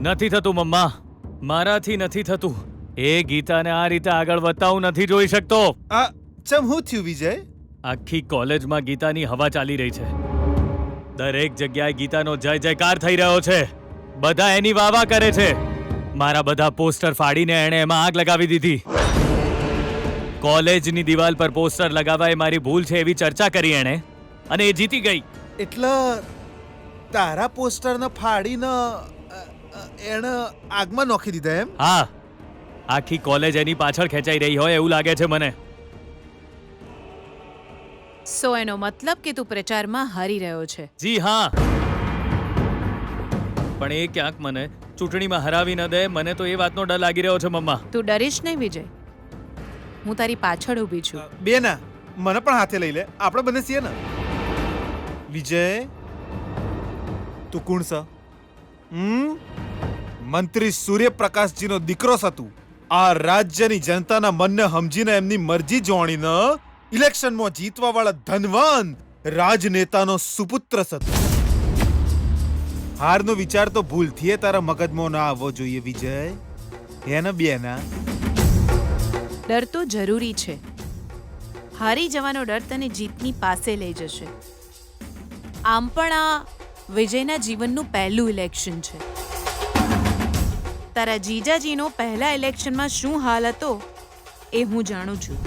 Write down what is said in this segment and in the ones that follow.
નથી થતું મમ્મા, મારાથી નથી થતું. એ ગીતાને આ રીતે આગળ વધતા હું નથી જોઈ શકતો. ચમ હું થયું વિજય? આખી કોલેજમાં ગીતાની હવા ચાલી રહી છે. દરેક જગ્યાએ ગીતાનો જય જયકાર થઈ રહ્યો છે. બધા એની વાહ કરે છે. મારા બધા પોસ્ટર ફાડીને એણે એમાં આગ લગાવી દીધી. કોલેજની દિવાલ પર પોસ્ટર લગાવવા એ મારી ભૂલ છે એવી ચર્ચા કરી એણે, અને એ જીતી ગઈ. એટલે તારા પોસ્ટરને ફાડીને એને આગમાં નોખી દીધા એમ? હા, આખી કોલેજ એની પાછળ ખેંચાઈ રહી હોય એવું લાગે છે મને. સો એનો મતલબ કે તું પ્રચારમાં હારી રહ્યો છે? જી હા, પણ એ ક્યાંક મને ચૂંટણીમાં હરાવી ન દે, મને તો એ વાતનો ડર લાગી રહ્યો છે મમ્મા. તું ડરીશ નહીં વિજય, હું તારી પાછળ ઊભી છું. બેના મને પણ હાથે લઈ લે, આપણે બંને છીએ ને. વિજય, તું કોણ છે? મંત્રી સૂર્યપ્રકાશજીનો દીકરો છે તું. આ રાજ્યની જનતાના મનને સમજીને એમની મરજી જોણીને ઇલેક્શનમાં જીતવા વાળા ધનવાન રાજનેતાનો સુપુત્ર છે તું. હારનો વિચાર તો ભૂલથી તારા મગજમાં ના આવવો જોઈએ વિજય. એને બેના ડર તો જરૂરી છે. હારી જવાનો ડર તને જીતની પાસે લઈ જશે. આમ પણ આ વિજયના જીવનનું પહેલું ઇલેક્શન છે. તારા જીજાજીનો પહેલા ઇલેક્શનમાં શું હાલ હતો એ હું જાણું છું.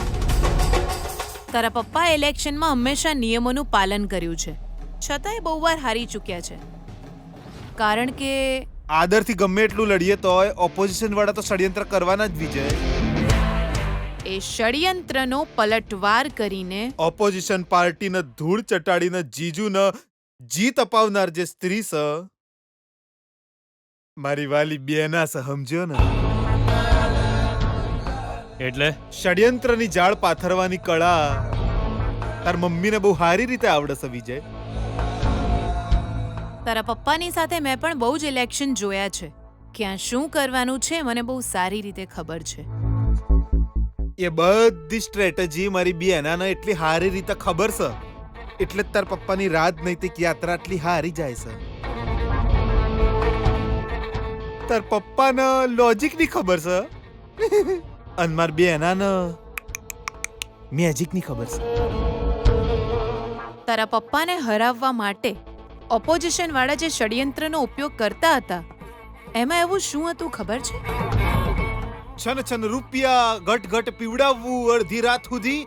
તારા પપ્પા ઇલેક્શનમાં હંમેશા નિયમોનું પાલન કર્યું છે, છતાંય બહુ વાર હારી ચૂક્યા છે. કારણ કે આદરથી ગમે એટલું લડીએ તોય ઓપોઝિશન વાળા તો ષડયંત્ર કરવાના જ વિજય. એ ષડયંત્રનો પલટવાર કરીને ઓપોઝિશન પાર્ટીને ધૂળ ચટાડીને જીજુને જીત અપાવનાર જે સ્ત્રી છે મારી વાલી બેના છે, સમજ્યો ને? એટલે ષડયંત્રની જાળ પાથરવાની કળા તાર મમ્મીને બહુ સારી રીતે આવડે છે વિજય. તારા પપ્પાની સાથે મેં પણ બહુ જ ઇલેક્શન જોયા છે. ક્યાં શું કરવાનું છે મને બહુ સારી રીતે ખબર છે. એ બધી સ્ટ્રેટેજી મારી બેનાને એટલી સારી રીતે ખબર છે, એટલે જ તાર પપ્પાની રાજનૈતિક યાત્રા આટલી હારી જાય છે. તાર પપ્પાને લોજિકની ખબર છે અને માર બેનાને મેજિકની ખબર છે. તારા પપ્પાને હરાવવા માટે ઓપોઝિશન વાળા જે ષડયંત્રનો ઉપયોગ કરતા હતા એમાં એવું શું હતું ખબર છે? છન છન રૂપિયા ઘટ ઘટ પીવડાવવું, અડધી રાત સુધી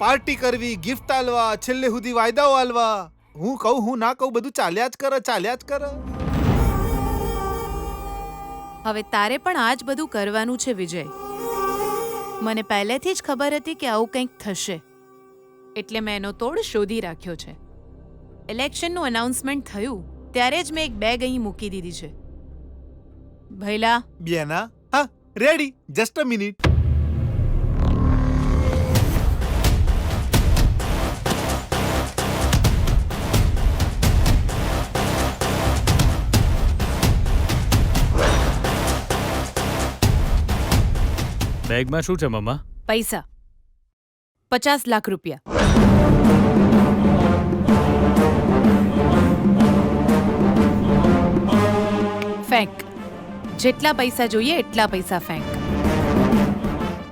પાર્ટી કરવી, ગિફ્ટ આલવા, છેલ્લે સુધી વાયદાઓ આલવા. હું કહું હું ના કહું બધું ચાલ્યા જ કરે, ચાલ્યા જ કરે. હવે તારે પણ આ જ બધું કરવાનું છે વિજય. મને પહેલેથી જ ખબર હતી કે આવું કંઈક થશે, એટલે મેં એનો તોડ શોધી રાખ્યો છે. ઇલેક્શનનું અનાઉન્સમેન્ટ થયું ત્યારે જ મેં એક બેગ અહીં મૂકી દીધી છે. ભૈલા બેના, હા રેડી, જસ્ટ અ મિનિટ. બેગમાં શું છે મમ્મા? પૈસા 50 લાખ રૂપિયા. ફેંક. જેટલા પૈસા જોઈએ એટલા પૈસા ફેંક.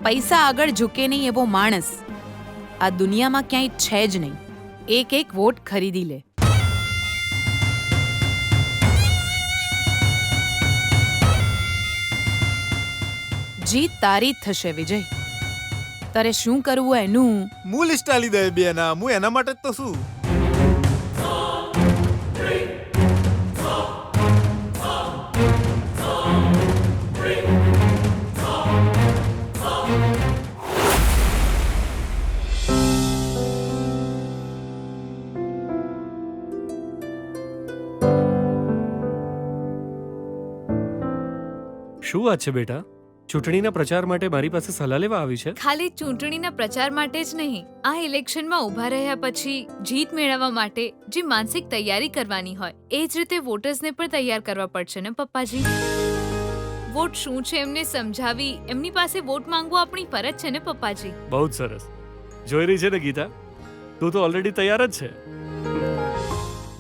પૈસા આગળ ઝૂકે નહીં એવો માણસ આ દુનિયામાં ક્યાંય છે જ નહીં. એક એક વોટ ખરીદી લે. જીત તારી જ થશે વિજય. તારે શું કરવું એનું હું લિસ્ટ આલી દે બેના, હું એના માટે જ તો શું. શું વાત છે બેટા? ચૂંટણીના પ્રચાર માટે મારી પાસે સલાહ લેવા આવી છે? ખાલી ચૂંટણીના પ્રચાર માટે જ નહીં, આ ઇલેક્શનમાં ઊભા રહ્યા પછી જીત મેળવવા માટે જે માનસિક તૈયારી કરવાની હોય એ જ રીતે વોટર્સને પણ તૈયાર કરવા પડશે ને પપ્પાજી. વોટ શું છે એમને સમજાવી એમની પાસે વોટ માંગવો આપણી ફરજ છે ને પપ્પાજી. બહુ જ સરસ. જોઈ રહી છે ને ગીતા, તું તો ઓલરેડી તૈયાર જ છે.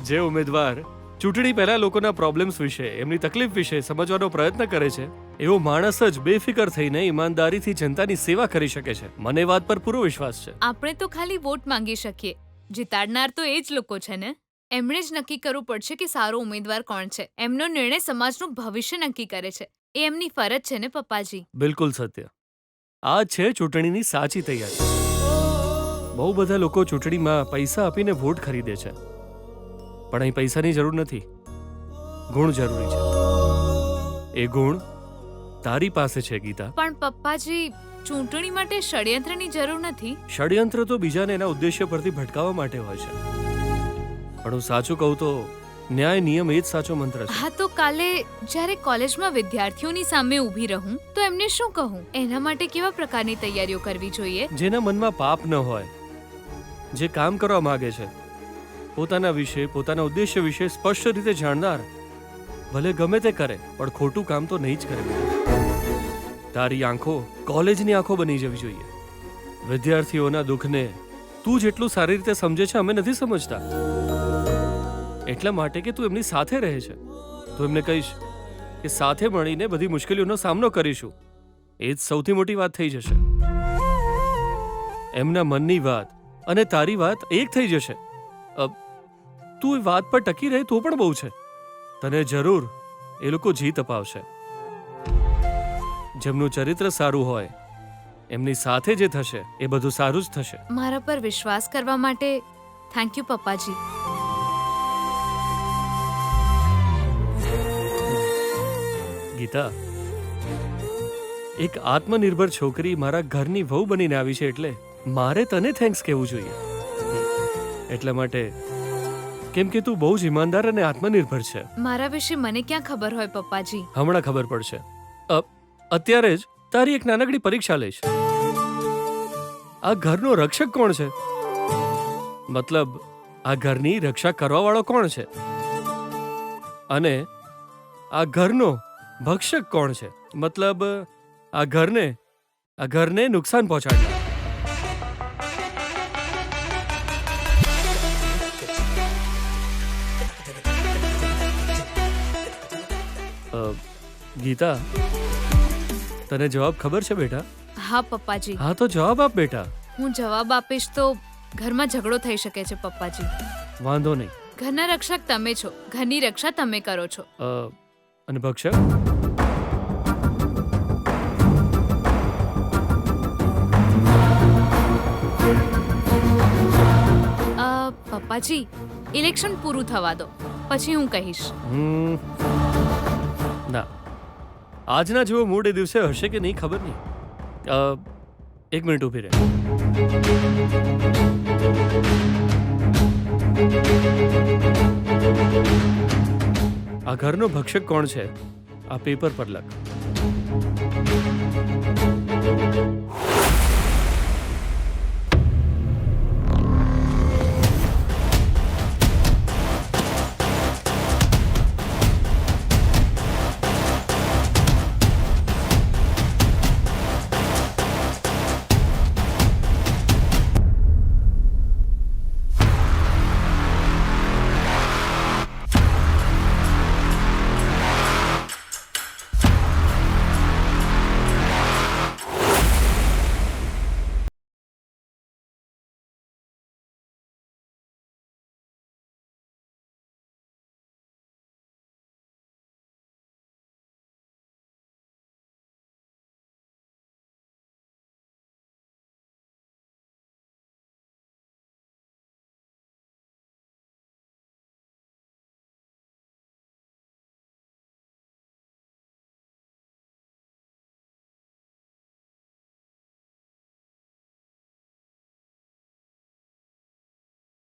જે ઉમેદવાર ચૂંટણી પહેલા લોકોના પ્રોબ્લેમ્સ વિશે, એમની તકલીફ વિશે સમજવાનો પ્રયત્ન કરે છે, એવો માણસ જ બેફિકર થઈને ઈમાનદારીથી જનતાની સેવા કરી શકે છે. મને એ વાત પર પૂરો વિશ્વાસ છે. આપણે તો ખાલી વોટ માંગી શકીએ, જીતાડનાર તો એ જ લોકો છે ને. એમણે જ નક્કી કરવું પડશે કે સારો ઉમેદવાર કોણ છે. એમનો નિર્ણય સમાજનું ભવિષ્ય નક્કી કરે છે. એ એમની ફરજ છે ને પપ્પાજી. બિલકુલ સત્ય. આ છે ચૂંટણીની સાચી તૈયારી. બહુ બધા લોકો ચૂંટણીમાં પૈસા આપીને વોટ ખરીદે છે, પણ અહીં પૈસાની જરૂર નથી, ગુણ જરૂરી છે. એ ગુણ તારી પાસે છે ગીતા. પણ પપ્પાજી, ચૂંટણી માટે ષડયંત્રની જરૂર નથી. ષડયંત્ર તો બીજાને એના ઉદ્દેશ્ય પરથી ભટકાવવા માટે હોય છે, પણ હું સાચું કહું તો ન્યાય નિયમ એ જ સાચો મંત્ર છે. હા, તો કાલે જ્યારે કોલેજમાં વિદ્યાર્થીઓની સામે ઊભી રહું તો એમને શું કહું? એના માટે કેવા પ્રકારની તૈયારીઓ કરવી જોઈએ? જેના મનમાં પાપ ન હોય, જે કામ કરવા માંગે છે, પોતાના વિશે, પોતાના ઉદ્દેશ્ય વિશે સ્પષ્ટ રીતે જાણનાર, ભલે ગમે તે કરે પણ ખોટું કામ તો નહીં જ કરે. તારી આંખો કોલેજની આંખો બની જવી જોઈએ. વિદ્યાર્થીઓના દુઃખને તું જેટલું સારી રીતે સમજે છે અમે નથી સમજતા. એટલા માટે કે તું એમની સાથે રહે છે, તું એમને કહીશ કે સાથે મળીને બધી મુશ્કેલીઓનો સામનો કરીશું, એ જ સૌથી મોટી વાત થઈ જશે. એમના મનની વાત અને તારી વાત એક થઈ જશે. તું એ વાત પર ટકી રહે તો પણ બહુ છે. તને જરૂર એ લોકો જીત અપાવશે. જેમનું ચરિત્ર સારું હોય એમની સાથે જે થશે એ બધું સારું જ થશે. મારા પર વિશ્વાસ કરવા માટે થેન્ક યુ પપ્પાજી. ગીતા, એક આત્મનિર્ભર છોકરી મારા ઘરની વહુ બનીને આવી છે, એટલે મારે તને થેન્ક્સ કહેવું જોઈએ. એટલા માટે કેમ કે તું બહુ જ ઈમાનદાર અને આત્મનિર્ભર છે. મારા વિશે મને ક્યાં ખબર હોય પપ્પાજી? હમણાં ખબર પડશે. અત્યારે જ તારી એક નાનકડી પરીક્ષા લઈશ. આ ઘરનો રક્ષક કોણ છે? મતલબ આ ઘરની રક્ષા કરવા વાળો કોણ છે? અને આ ઘરનો ભક્ષક કોણ છે? મતલબ આ ઘરને નુકસાન પહોંચાડનાર. ગીતા, તને જવાબ ખબર છે બેટા? હા પપ્પાજી. હા તો જવાબ આપ બેટા. હું જવાબ આપીશ તો ઘરમાં ઝઘડો થઈ શકે છે પપ્પાજી. વાંધો નહીં. ઘરના રક્ષક તમે છો, ઘરની રક્ષા તમે કરો છો. અને ભક્ષક? પપ્પાજી, ઇલેક્શન પૂરું થવા દો, પછી હું કહીશ. ના, આજના જેવો મૂડ એ દિવસે હશે કે નહીં ખબર નહીં. એક મિનિટ ઊભી રહે. આ ઘરનો ભક્ષક કોણ છે આ પેપર પર લખ.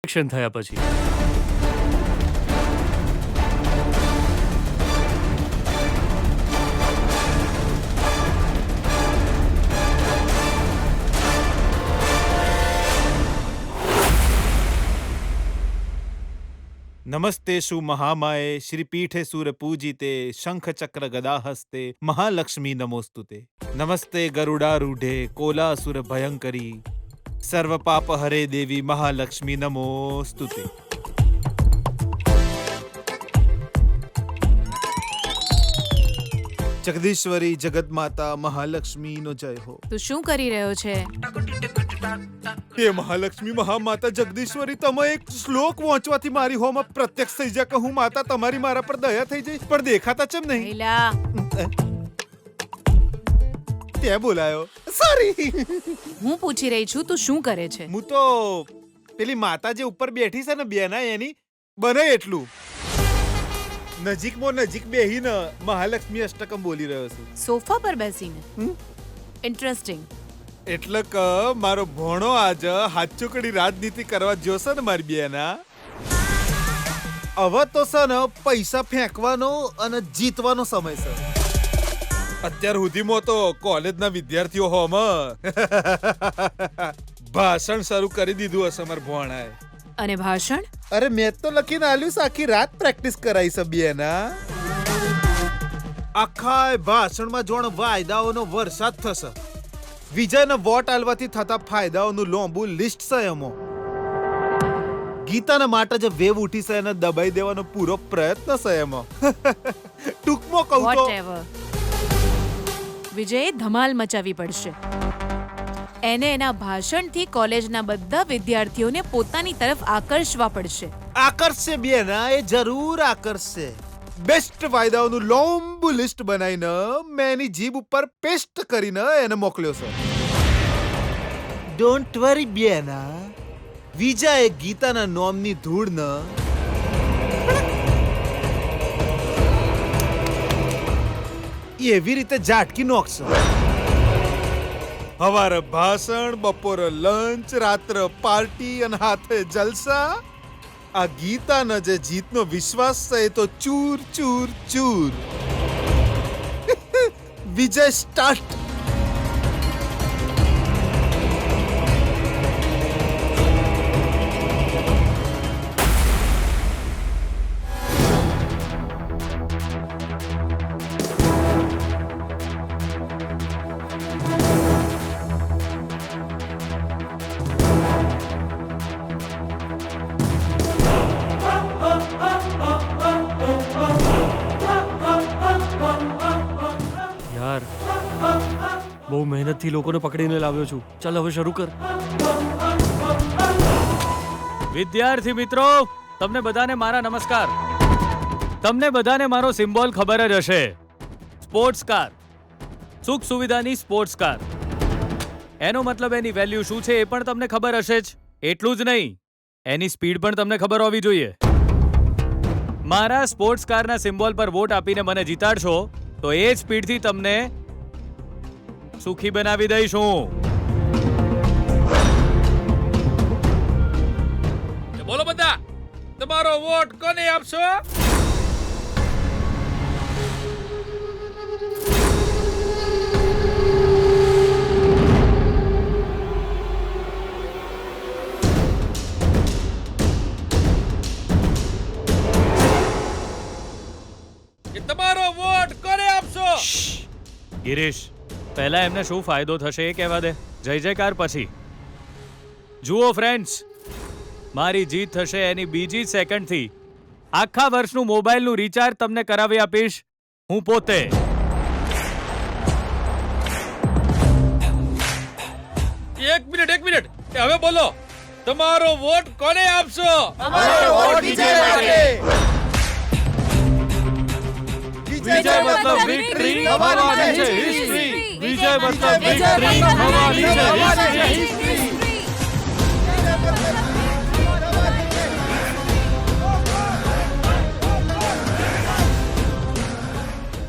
ઇલેક્શન થયા પછી નમસ્તેષુ મહામાયે શ્રીપીઠે સુર પૂજિતે શંખ ચક્ર ગદા હસ્તે મહાલક્ષ્મી નમોસ્તુતે. નમસ્તે ગરુડારૂઢે કોલાસુર ભયંકરી સર્વ પાપ હરે દેવી મહાલક્ષ્મી નમોસ્તુતે. જગદીશ્વરી જગતમાતા મહાલક્ષ્મીનો જય હો. તું શું કરી રહ્યો છે? હે મહાલક્ષ્મી મહામાતા જગદીશ્વરી, તમે એક શ્લોક વાંચવાથી મારી હોમાં પ્રત્યક્ષ થઈ જાય કે હું માતા તમારી મારા પર દયા થઈ જઈશ, પણ દેખાતા ચમ નહીં. પહેલા તે બોલાયો, સોરી. હું પૂછી રહી છું તું શું કરે છે? હું તો પેલી માતા જે ઉપર બેઠી છે ને બેના, એની બને એટલું નજીકમાં નજીક બેહીને મહાલક્ષ્મી અષ્ટકમ બોલી રહ્યો છું. સોફા પર બેસીને? ઇન્ટરેસ્ટિંગ. એટલે કે મારો ભોણો આજ હાથચોકડી રાજનીતિ કરવા જોશે ને મારી બેના. હવે તો છે ને પૈસા ફેંકવાનો અને જીતવાનો સમય છે. અત્યાર સુધીમાં તો કોલેજના વિદ્યાર્થીઓ હોમાં ભાષણ શરૂ કરી દીધું હશે મારા ભોણાએ. અને ભાષણ? અરે મેં તો લખીને આલ્યું છે, આખી રાત પ્રેક્ટિસ કરાઈ છે બેના. આખા ભાષણમાં જોણ વાયદાઓનો વરસાદ થશે. વિજયને વોટ આલવાથી થતા ફાયદાઓનું લોંબુ લિસ્ટ છે એમાં. ગીતાના માટે જે વેવ ઉઠી છે એને દબાઈ દેવાનો પૂરો પ્રયત્ન છે એમાં. ટૂંકમાં કહું તો વોટએવર. વિજયે ધમાલ મચાવી પડશે. એને એના ભાષણથી કોલેજના બધા વિદ્યાર્થીઓને પોતાની તરફ આકર્ષવા પડશે. આકર્ષશે બેના, એ જરૂર આકર્ષશે. બેસ્ટ વાયદાઓનું લોંબુ લિસ્ટ બનાવીને મેં એની જીભ ઉપર પેસ્ટ કરીને એને મોકલ્યો છે. ડોન્ટ વરી બેના, વિજયે ગીતાના નોમની ધૂળને એવી રીતે ઝાટકી નોખશે. હવારે ભાષણ, બપોરે લંચ, રાત્રે પાર્ટી અને હાથે જલસા. આ ગીતાનો જે જીતનો વિશ્વાસ છે એ તો ચૂર ચૂર ચૂર. વિજય સ્ટાર્ટ. યાર, બહુ મહેનતથી લોકોને પકડીને લાવ્યો છું. ચાલ હવે શરૂ કર. વિદ્યાર્થી મિત્રો, તમને બધાને મારા નમસ્કાર. તમને બધાને મારો સિમ્બોલ ખબર જ હશે. સ્પોર્ટ્સ કાર, સુખ સુવિધાની સ્પોર્ટ્સ કાર. એનો મતલબ એની વેલ્યુ શું છે એ પણ તમને ખબર હશે જ. એટલું જ નહીં, એની સ્પીડ પણ તમને ખબર હોવી જોઈએ. મારા સ્પોર્ટ્સ કારના સિમ્બોલ પર વોટ આપીને મને જીતાડશો તો એ જ સ્પીડથી તમને સુખી બનાવી દઈશું. બોલો બધા, તમારો વોટ કોને આપશો? તમારો વોટ કોને આપશો? ગિરીશ, પહેલા એમને શું ફાયદો થશે એ કહેવા દે. જય જયકાર પછી. જુઓ ફ્રેન્ડ્સ, મારી જીત થશે એની બીજી જ સેકન્ડથી આખા વર્ષનું મોબાઈલનું રિચાર્જ તમને કરાવી આપીશ હું પોતે. એક મિનિટ, હવે બોલો, તમારો વોટ કોને આપશો? વિજય મતલબ વિક્ટરી, થવાની છે હિસ્ટ્રી. વિજય મતલબ વિક્ટરી, થવાની છે હિસ્ટ્રી.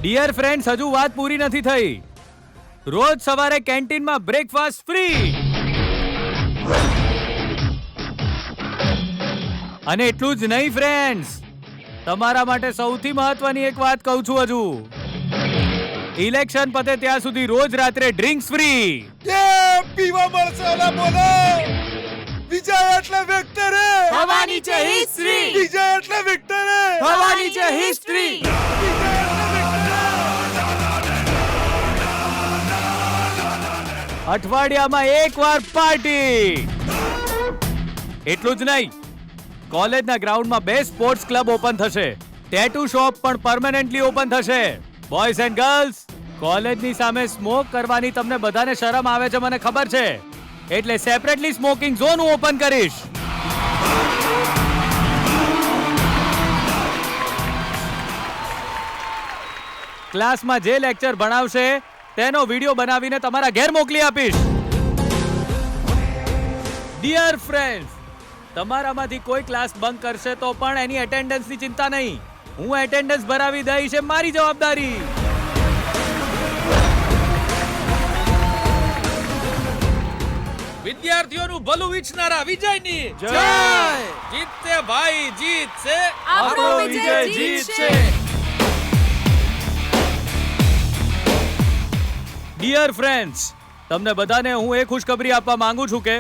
ડિયર ફ્રેન્ડ્સ, હજુ વાત પૂરી નથી થઈ. રોજ સવારે કેન્ટીનમાં બ્રેકફાસ્ટ ફ્રી. અને એટલું જ નહીં ફ્રેન્ડ્સ, તમારા માટે સૌથી મહત્વની એક વાત કહું છું. હજુ ઇલેક્શન પતે ત્યાં સુધી રોજ રાત્રે ડ્રિંક્સ ફ્રી. પીવા મળશે. ઓલા બોલો, વિજય એટલે વિક્ટરી, થવાની છે હિસ્ટ્રી. વિજય એટલે વિક્ટરી, થવાની છે હિસ્ટ્રી. અઠવાડિયામાં એકવાર પાર્ટી. એટલું જ નહીં, કોલેજના ગ્રાઉન્ડમાં 2 સ્પોર્ટ્સ ક્લબ ઓપન થશે. ટેટુ શોપ પણ પરમેનન્ટલી ઓપન થશે. બોયઝ એન્ડ ગર્લ્સ, કોલેજની સામે સ્મોક કરવાની તમને બધાને શરમ આવે છે, મને ખબર છે, એટલે સેપરેટલી સ્મોકિંગ ઝોન હું ઓપન કરીશ. ક્લાસમાં જે લેક્ચર ભણાવશે તેનો વિડિયો બનાવીને તમારા ઘેર મોકલી આપીશ. ડિયર ફ્રેન્ડ્સ, તમારામાંથી કોઈ ક્લાસ બંક કરશે તો પણ એની એટેન્ડન્સની ચિંતા નહીં, હું એટેન્ડન્સ ભરાવી દઈશ, એ મારી જવાબદારી. વિદ્યાર્થીઓનું ભલું ઈચ્છનારા વિજયની જય! જીતશે ભાઈ, જીતશે. આપણો વિજય જીતશે. ડિયર ફ્રેન્ડ્સ, તમને બધાને હું એ ખુશખબરી આપવા માંગુ છું કે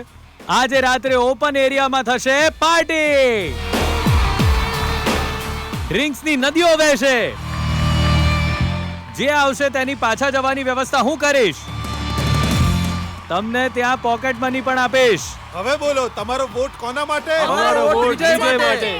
આજે રાત્રે ઓપન એરિયામાં થશે પાર્ટી. ડ્રિંક્સની નદીઓ વહેશે. જે આવશે તેની પાછા જવાની વ્યવસ્થા હું કરીશ. તમને ત્યાં પોકેટ મની પણ આપીશ. હવે બોલો, તમારો વોટ કોના માટે? અમારો વોટ વિજય માટે.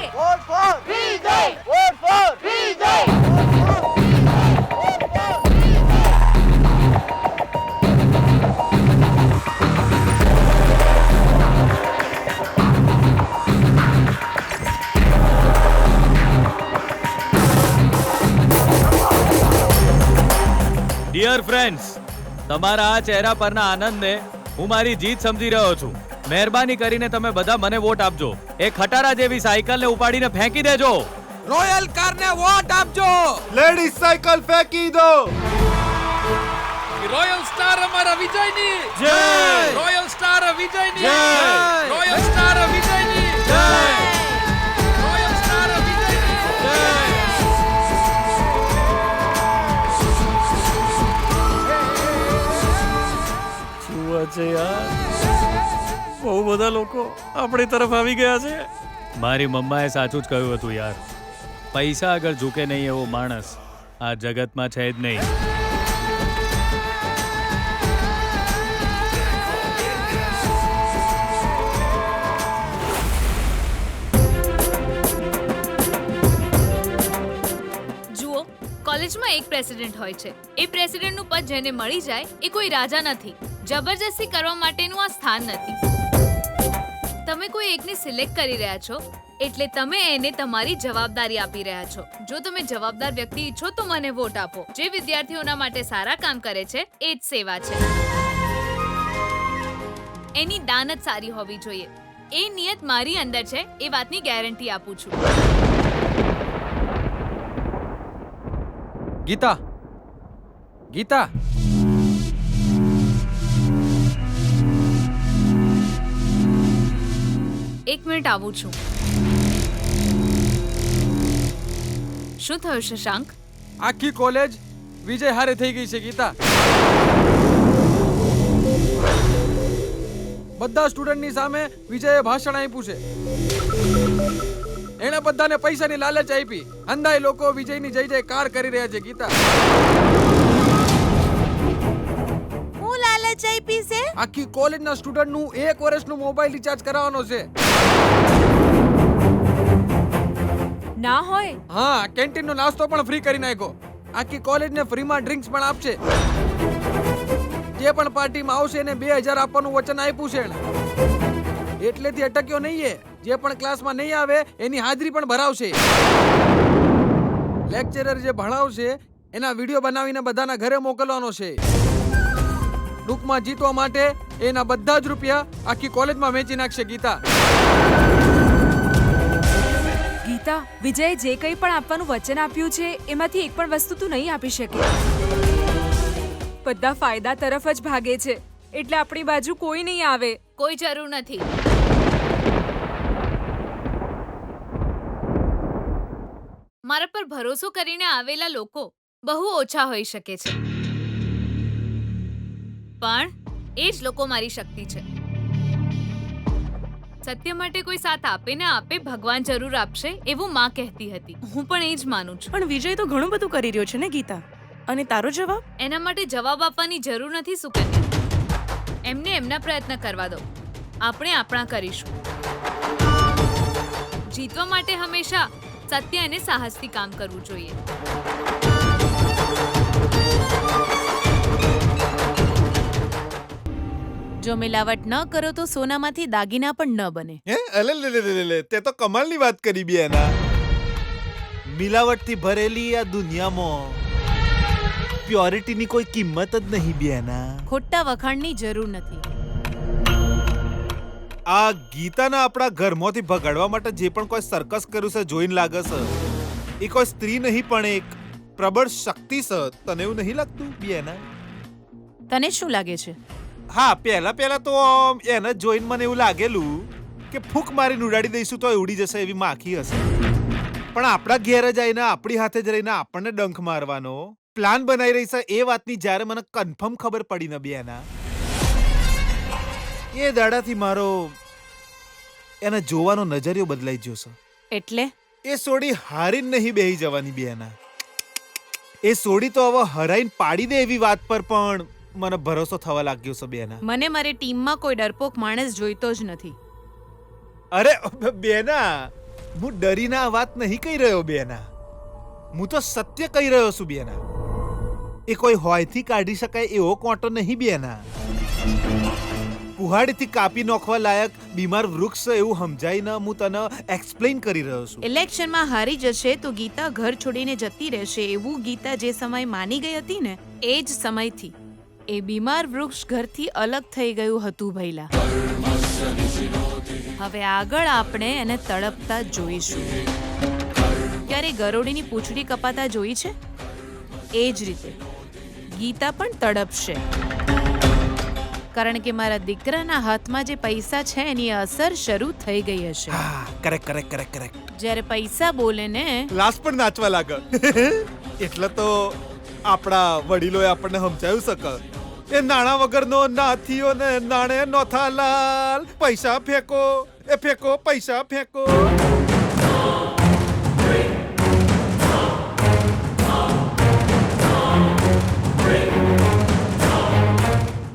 ડિયર ફ્રેન્ડ્સ, તમારા આ ચહેરા પરના આનંદને હું મારી જીત સમજી રહ્યો છું. મહેરબાની કરીને તમે બધા મને વોટ આપજો. એ ખટારા જેવી સાયકલને ઉપાડીને ફેંકી દેજો. રોયલ કારને વોટ આપજો. લેડીઝ સાયકલ ફેંકી દો. રોયલ સ્ટાર અમારા વિજયની જય! રોયલ સ્ટાર વિજયની જય! રોયલ સ્ટાર વિજયની રોયલ સ્ટાર વિજયની શું વાત છે યાર, બહુ બધા લોકો આપણી તરફ આવી ગયા છે. મારી મમ્માએ સાચું જ કહ્યું હતું યાર, પૈસા આગળ ઝૂકે નહીં એવો માણસ આ જગતમાં છે જ નહીં. જુઓ, કોલેજમાં એક પ્રેસિડેન્ટ હોય છે. એ પ્રેસિડેન્ટનું પદ જેને મળી જાય એ કોઈ રાજા નથી. જબરજસ્તી કરવા માટેનું આ સ્થાન નથી. તમે કોઈ એકને સિલેક્ટ કરી રહ્યા છો એટલે તમે એને તમારી જવાબદારી આપી રહ્યા છો. જો તમે જવાબદાર વ્યક્તિ ઈચ્છો તો મને વોટ આપો. જે વિદ્યાર્થીઓના માટે સારા કામ કરે છે એ જ સેવા છે. એની દાન જ સારી હોવી જોઈએ. એ નિયત મારી અંદર છે, એ વાતની ગેરંટી આપું છું. ગીતા, ગીતા, એક મિનિટ આવું છું. શું થયું શશાંક? આખી કોલેજ વિજય હારે થઈ ગઈ છે ગીતા. બધા સ્ટુડન્ટની સામે વિજયે ભાષણ આપ્યું છે. એણે બધાને પૈસાની લાલચ આપી. અંધાઈ લોકો વિજયની જય જયકાર કરી રહ્યા છે ગીતા. હું લાલચ આપી છે? આખી કોલેજના સ્ટુડન્ટનું 1 વર્ષનું મોબાઈલ રિચાર્જ કરાવવાનો છે. ના હોય. હા, કેન્ટીનનો નાસ્તો પણ ફ્રી કરી નાખ્યો. આખી કોલેજને ફ્રીમાં ડ્રિંક્સ પણ આપશે. જે પણ પાર્ટીમાં આવશે એને 2000 આપવાનું વચન આપ્યું છે એણે. એટલેથી અટક્યો નહીં. જે પણ ક્લાસમાં નહીં આવે એની હાજરી પણ ભરાવશે. લેક્ચરર જે ભણાવશે એના વિડીયો બનાવીને બધાના ઘરે મોકલવાનો છે. ટૂંકમાં જીતવા માટે એના બધા જ રૂપિયા આખી કોલેજમાં વેચી નાખશે ગીતા. ગીતા, વિજય જે કંઈ પણ આપવાનું વચન આપ્યું છે એમાંથી એક પણ વસ્તુ તું નહીં આપી શકે. બધા ફાયદા તરફ જ ભાગે છે, એટલે આપણી બાજુ કોઈ નહીં આવે. કોઈ જરૂર નથી. મારા પર ભરોસો કરીને આવેલા લોકો બહુ ઓછા હોઈ શકે છે, પણ એ જ લોકો મારી શક્તિ છે. સત્ય માટે કોઈ સાથ આપે ને આપે, ભગવાન જરૂર આપશે એવું માં કહેતી હતી. હું પણ એ જ માનું છું. પણ વિજય તો ઘણું બધું કરી રહ્યો છે ને ગીતા, અને તારો જવાબ? એના માટે જવાબ આપવાની જરૂર નથી સુકન્યા. એમને એમના પ્રયત્ન કરવા દો, આપણે આપણા કરીશું. જીતવા માટે હંમેશા સત્ય અને સાહસથી કામ કરવું જોઈએ. જો મિલાવટ ન કરો તો સોનામાંથી દાગીના પણ ન બને. હે અલે લે લે લે લે તે તો કમાલની વાત કરી બેના. મિલાવટથી ભરેલી આ દુનિયામાં પ્યોરિટીની કોઈ કિંમત જ નહીં બેના. ખોટા વખાણની જરૂર નથી. આ ગીતાના આપણા ઘરમાંથી ભગાડવા માટે જે પણ કોઈ સર્કસ કર્યું છે જોઈને લાગે છે એ કોઈ સ્ત્રી નહીં પણ એક પ્રબળ શક્તિ છે. તને એવું નહીં લાગતું બેના? તને શું લાગે છે? હા, પહેલા તો એને જોઈને મને એવું લાગેલું કે ફૂંક મારીને ઉડાડી દઈશું તો એ ઉડી જશે એવી માખી હશે. પણ આપણા ઘેર જ આવીને આપણી હાથે જ રહીને આપણને ડંખ મારવાનો પ્લાન બનાવી રહી છે એ વાતની જ્યારે મને કન્ફર્મ ખબર પડી ને બેના, એ દાડાથી મારો એને જોવાનો નજરિયો બદલાઈ ગયો છે. એટલે એ સોડી હારીને નહીં બેહી જવાની બેના. એ સોડી તો હવે હરાઈને પાડી દે એવી વાત પર પણ મને ભરોસો થવા લાગ્યો છે બેના. મને મારી ટીમમાં કોઈ ડરપોક માણસ જોઈતો જ નથી. અરે બેના, હું ડરીને આ વાત નહીં કહી રહ્યો બેના. હું તો સત્ય કહી રહ્યો છું બેના. એ કોઈ હોયથી કાઢી શકાય એવો કોંટો નહીં બેના. કુહાડીથી કાપી નાખવા લાયક બીમાર વૃક્ષ એવું સમજાઈને હું તને એક્સપ્લેન કરી રહ્યો છું. ઇલેક્શનમાં હારી જશે તો ગીતા ઘર છોડીને જતી રહેશે એવું ગીતા જે સમય માની ગઈ હતી ને એ જ સમયથી એ બીમાર વૃક્ષ ઘરથી અલગ થઈ ગયું હતું ભૈલા. હવે આગળ આપણે એને તડપતા જોઈશું. ક્યારે ગરોળીની પૂંછડી કપાતા જોઈ છે? એ જ રીતે ગીતા પણ તડપશે. કારણ કે મારા દીકરાના હાથમાં જે પૈસા છે એની અસર શરૂ થઈ ગઈ હશે. હા, કરેક્ટ. જ્યારે પૈસા બોલે ને લાશ પણ નાચવા લાગે. એટલે તો આપણા વડીલોએ આપણને સમજાવ્યું શકે એ નાણા વગરનો નાથીઓ ને નાણે નોથા લાલ. પૈસા ફેંકો, એ ફેંકો, પૈસા ફેંકો.